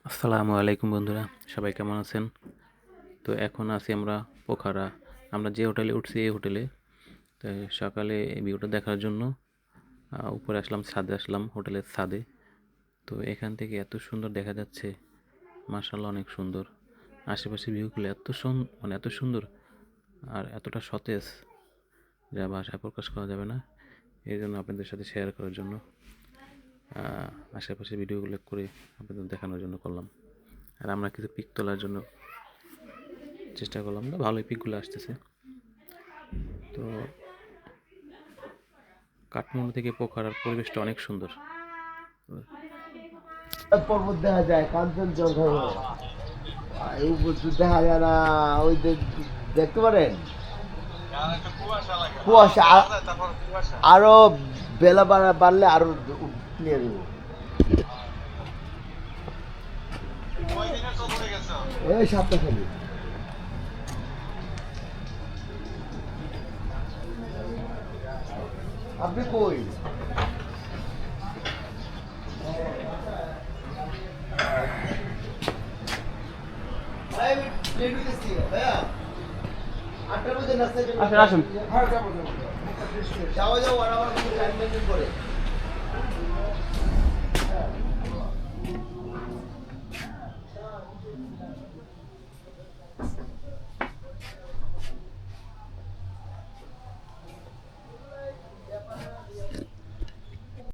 আসসালামু আলাইকুম বন্ধুরা, সবাই কেমন আছেন? তো এখন আছি আমরা পোখারা। আমরা যে হোটেলে উঠছি এই হোটেলে। তো সকালে এই ভিউটা দেখার জন্য উপরে আসলাম, ছাদে আসলাম, হোটেলের ছাদে। তো এখান থেকে এত সুন্দর দেখা যাচ্ছে, মাশাআল্লাহ অনেক সুন্দর। আশেপাশে ভিউগুলো মানে এত সুন্দর আর এতটা সতেজ যা ভাষায় প্রকাশ করা যাবে না। এই জন্য আপনাদের সাথে শেয়ার করার জন্য আশেপাশে ভিডিওগুলো করে আপনাদের দেখানোর জন্য করলাম। আর আমরা কিছু পিক তোলার জন্য চেষ্টা করলাম, না ভালোই পিকগুলো আসতেছে। তো কাঠমান্ডু থেকে পোখারার পরিবেশটা অনেক সুন্দর। পর্বত দেখা যায়, কাঞ্চনজঙ্ঘা এই দেখা যায় না। ওই দেখতে পারেন কুয়াশা, আরো বেলা বাড়লে আরো ক্লিয়ার হইব। এই সাতটা খালি আপনি কই? আসেন আসেন, যাওয়া যাও আর আমার টাইম মেনটেন করে।